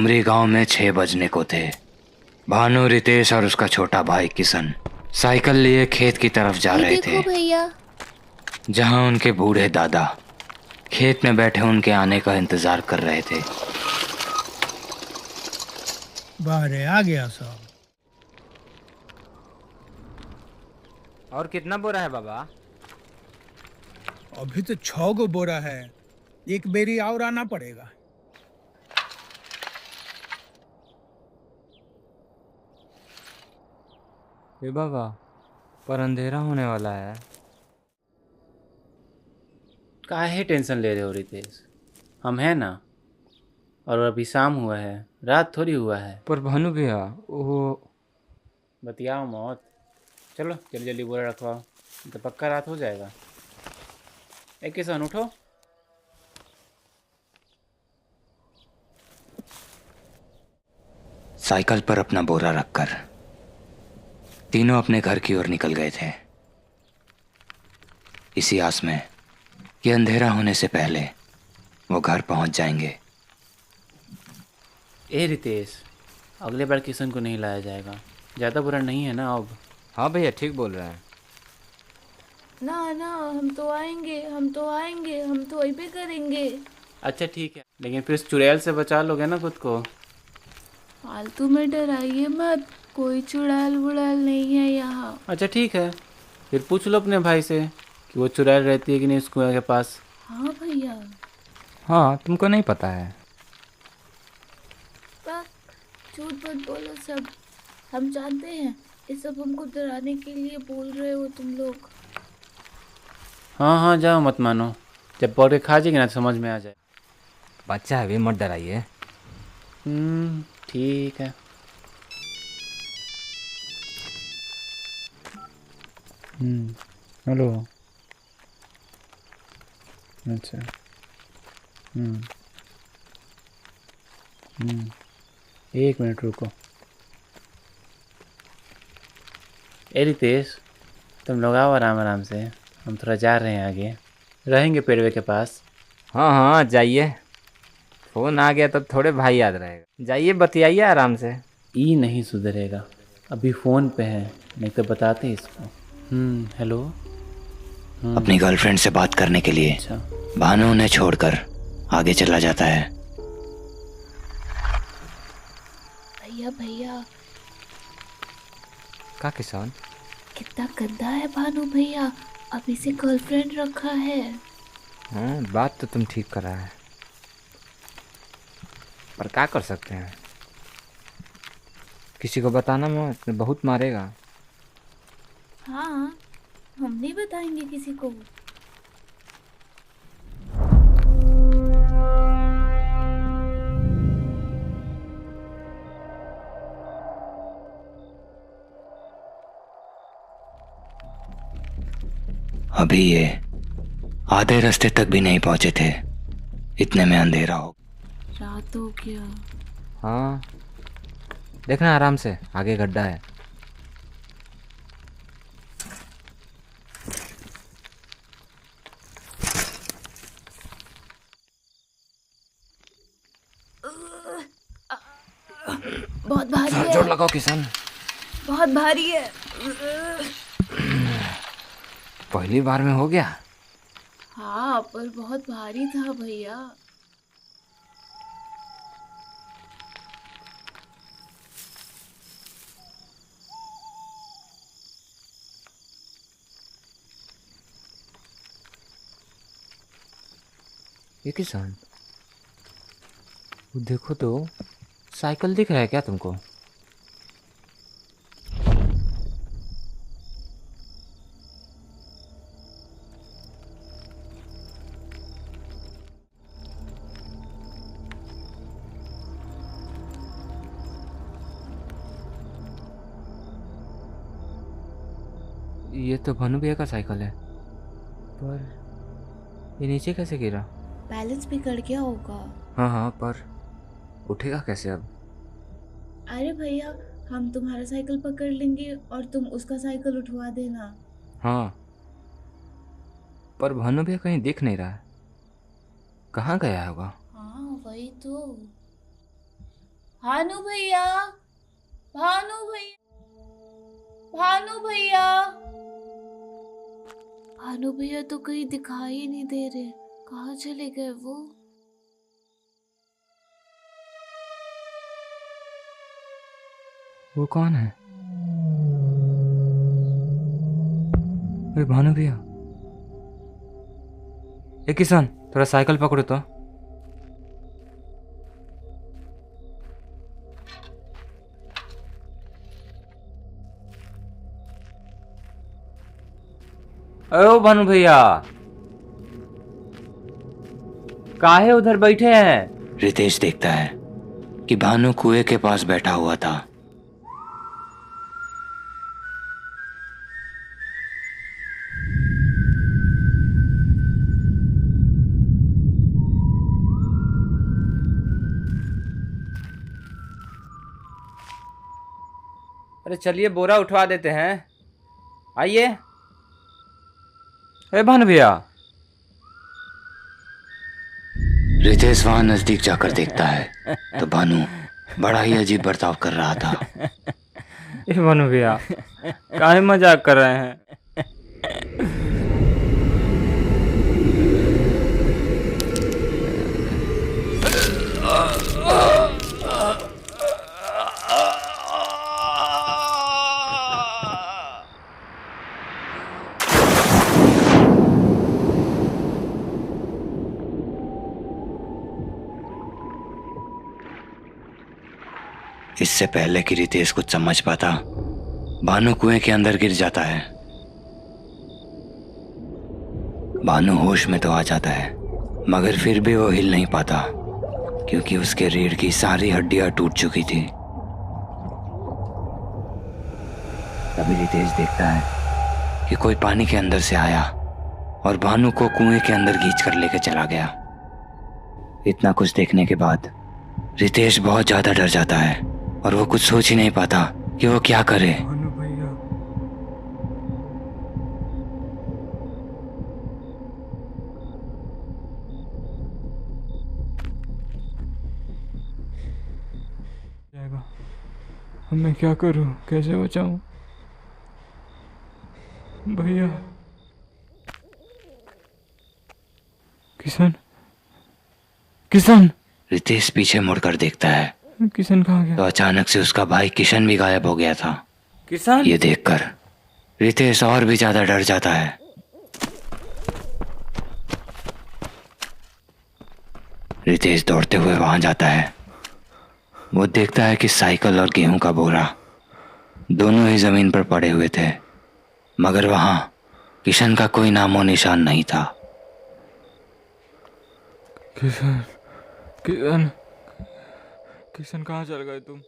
डुमरी गांव में 6 बजने को थे। भानु, रितेश और उसका छोटा भाई किशन साइकिल लिए खेत की तरफ जा रहे थे, भैया जहां उनके बूढ़े दादा खेत में बैठे उनके आने का इंतजार कर रहे थे। बाहर आ गया साहब। और कितना बोरा है बाबा? अभी तो 6 गो बोरा है, एक बेरी और आना पड़ेगा। ये बाबा, पर अंधेरा होने वाला है। काहे टेंशन ले रहे हो रितेश, हम हैं ना। और अभी शाम हुआ है, रात थोड़ी हुआ है। पर भानु भैया वो बतियाओ मौत। चलो जल्दी जल्दी बोरा रखवाओ, तो पक्का रात हो जाएगा। एक किसान उठो। साइकिल पर अपना बोरा रखकर तीनों अपने घर की ओर निकल गए थे, इसी आस में कि अंधेरा होने से पहले वो घर पहुंच जाएंगे। ए रितेश, अगले बार किशन को नहीं लाया जाएगा, ज़्यादा बुरा नहीं है ना अब। हाँ भैया ठीक बोल रहे हैं। ना ना, हम तो आएंगे, हम तो आएंगे, हम तो वही पे करेंगे। अच्छा ठीक है, लेकिन फिर इस चुड़ैल से बचा लोगे ना खुद को। फालतू में डराइए मत, कोई चुड़ैल वुड़ैल नहीं है यहाँ। अच्छा ठीक है, फिर पूछ लो अपने भाई से कि वो चुड़ैल रहती है कि नहीं उस कुएं के पास। हाँ भैया। हाँ, तुमको नहीं पता है? बस झूठ मत बोलो सब, हम जानते हैं ये सब हमको डराने के लिए बोल रहे हो तुम लोग। हाँ हाँ जाओ, मत मानो, जब पौधे खा जाएगी ना तो समझ में आ जाए। बच्चा है भी, मत डराइए। ठीक है। हेलो। अच्छा। एक मिनट रुको। ए रितेश, तुम लोग आओ आराम आराम से, हम थोड़ा जा रहे हैं आगे, रहेंगे पेड़वे के पास। हाँ हाँ जाइए, फोन आ गया तो थोड़े भाई याद रहेगा। जाइए बतियाइए आराम से। ई नहीं सुधरेगा, अभी फ़ोन पे है, नहीं तो बताते इसको। हेलो। अपनी गर्लफ्रेंड से बात करने के लिए अच्छा। भानु उन्हें छोड़कर आगे चला जाता है। भैया भैया, का किसान? कितना गंदा है भानु भैया, अभी से गर्लफ्रेंड रखा है। हाँ, बात तो तुम ठीक करा है, पर क्या कर सकते हैं। किसी को बताना मत, बहुत मारेगा। हाँ, हम नहीं बताएंगे किसी को। अभी ये आधे रास्ते तक भी नहीं पहुंचे थे, इतने में अंधेरा हो। रात हो गया। हाँ, देखना आराम से, आगे गड्ढा है। बहुत भारी है। जोर लगाओ किसान। बहुत भारी है। पहली बार में हो गया। हाँ, पर बहुत भारी था भैया। ये किसान, वो देखो तो, साइकिल दिख रहा है क्या तुमको? ये तो भानु भैया का साइकिल है, पर ये नीचे कैसे गिरा? बैलेंस बिगड़ गया होगा। हाँ हाँ, पर उठेगा कैसे अब? अरे भैया, हम तुम्हारा साइकिल पकड़ लेंगे और तुम उसका साइकिल उठवा देना। हाँ, पर भानु भैया कहीं दिख नहीं रहा है, कहाँ गया होगा? हाँ वही तो। भानु भैया, भानु भैया, भानु भैया। भानु भैया तो कहीं दिखाई ही नहीं दे रहे, कहाँ चले गए वो? वो कौन है? अरे भानु भैया। ए किसान, थोड़ा साइकिल पकड़ो तो। ओ भानु भैया, काहे उधर बैठे हैं? रितेश देखता है कि भानु कुएं के पास बैठा हुआ था। अरे चलिए बोरा उठवा देते हैं, आइए। ए भानु भैया। रितेश वहां नजदीक जाकर देखता है तो भानु बड़ा ही अजीब बर्ताव कर रहा था। ए भानु भैया, काहे मजाक कर रहे हैं? इससे पहले कि रितेश कुछ समझ पाता, भानु कुएं के अंदर गिर जाता है। भानु होश में तो आ जाता है, मगर फिर भी वो हिल नहीं पाता क्योंकि उसके रीढ़ की सारी हड्डियां टूट चुकी थी। तभी रितेश देखता है कि कोई पानी के अंदर से आया और भानु को कुएं के अंदर खींच कर लेकर चला गया। इतना कुछ देखने के बाद रितेश बहुत ज्यादा डर जाता है और वो कुछ सोच ही नहीं पाता कि वो क्या करे। भानु भैया, जाएगा। अब मैं क्या करूं, कैसे बचाऊं? भैया, किशन, किशन, रितेश पीछे मुड़कर देखता है किशन कहाँ गया? तो अचानक से उसका भाई किशन भी गायब हो गया था। किसान, ये देखकर रितेश और भी ज्यादा डर जाता है। रितेश दौड़ते हुए वहां जाता है। वो देखता है कि साइकिल और गेहूं का बोरा दोनों ही जमीन पर पड़े हुए थे, मगर वहां किशन का कोई नामो निशान नहीं था। किशन, किशन, किशन कहाँ चल गए तुम?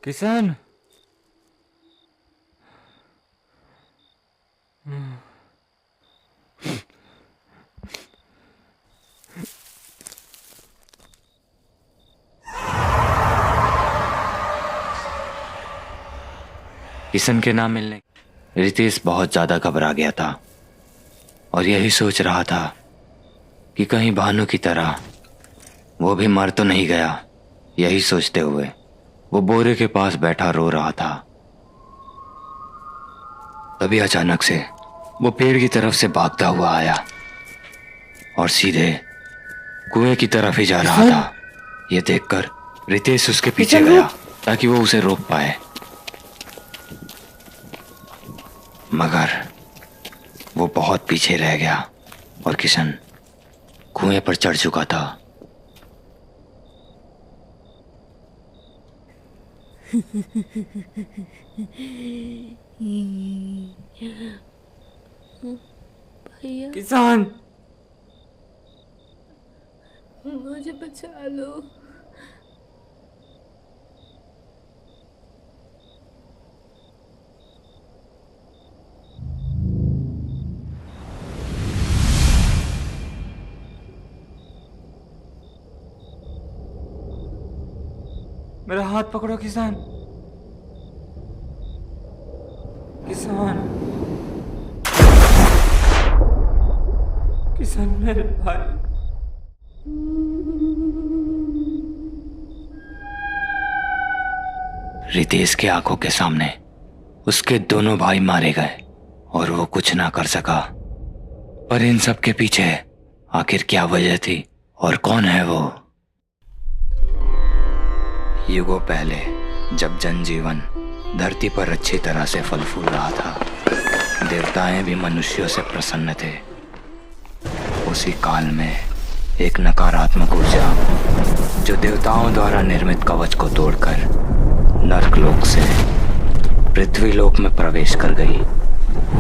किशन, किशन के ना मिलने रितेश बहुत ज्यादा घबरा गया था और यही सोच रहा था कि कहीं भानु की तरह वो भी मर तो नहीं गया। यही सोचते हुए वो बोरे के पास बैठा रो रहा था। तभी अचानक से वो पेड़ की तरफ से भागता हुआ आया और सीधे कुएं की तरफ ही जा रहा था। ये देखकर रितेश उसके पीछे गया ताकि वो उसे रोक पाए, मगर वो बहुत पीछे रह गया और किशन कुएं पर चढ़ चुका था। भैया, किसान, मुझे बचा लो। मेरा हाथ पकड़ो किसान, किसान। किशन मेरे भाई। रितेश के आंखों के सामने उसके दोनों भाई मारे गए और वो कुछ ना कर सका। पर इन सब के पीछे आखिर क्या वजह थी और कौन है वो? युगों पहले जब जनजीवन धरती पर अच्छी तरह से फल फूल रहा था, देवताएं भी मनुष्यों से प्रसन्न थे। उसी काल में एक नकारात्मक ऊर्जा जो देवताओं द्वारा निर्मित कवच को तोड़कर नरकलोक से पृथ्वीलोक में प्रवेश कर गई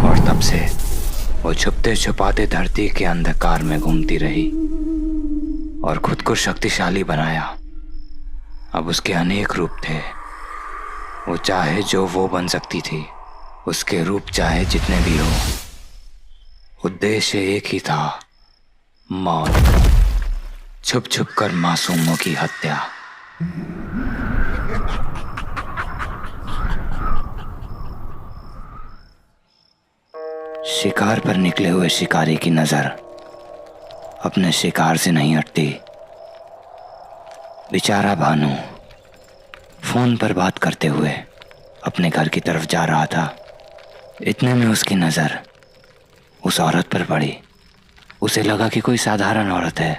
और तब से वो छुपते छुपाते धरती के अंधकार में घूमती रही और खुद को शक्तिशाली बनाया। अब उसके अनेक रूप थे। वो चाहे जो वो बन सकती थी, उसके रूप चाहे जितने भी हो, उद्देश्य एक ही था, मौत। छुप छुप कर मासूमों की हत्या। शिकार पर निकले हुए शिकारी की नजर अपने शिकार से नहीं हटती। बेचारा भानु फोन पर बात करते हुए अपने घर की तरफ जा रहा था। इतने में उसकी नजर उस औरत पर पड़ी। उसे लगा कि कोई साधारण औरत है,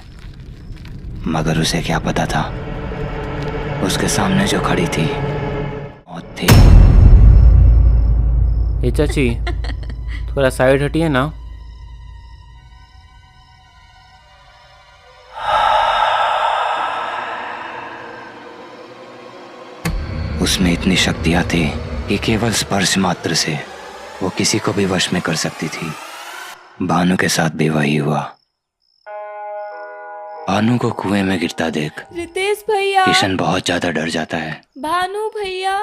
मगर उसे क्या पता था उसके सामने जो खड़ी थी मौत थी। ये चाची थोड़ा साइड हटिए ना। उसमें इतनी शक्तियां थी कि केवल स्पर्श मात्र से वो किसी को भी वश में कर सकती थी। भानु के साथ भी वही हुआ। भानु को कुएं में गिरता देख रितेश भैया, किशन बहुत ज्यादा डर जाता है। भानु भैया।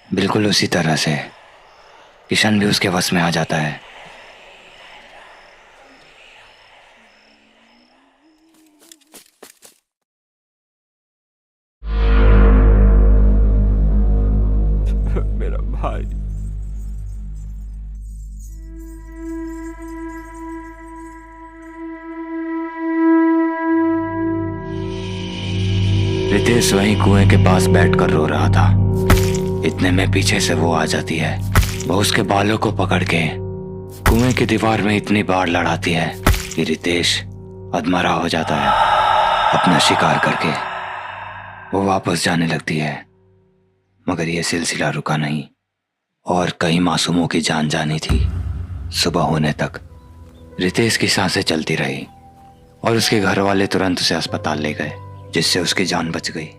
बिल्कुल उसी तरह से किशन भी उसके वश में आ जाता है। मेरा भाई। रितेश वहीं कुएं के पास बैठकर रो रहा था। इतने में पीछे से वो आ जाती है। वो उसके बालों को पकड़ के कुएं की दीवार में इतनी बार लड़ाती है कि रितेश अधमरा हो जाता है। अपना शिकार करके वो वापस जाने लगती है, मगर ये सिलसिला रुका नहीं और कई मासूमों की जान जानी थी। सुबह होने तक रितेश की सांसें चलती रही और उसके घर वाले तुरंत उसे अस्पताल ले गए, जिससे उसकी जान बच गई।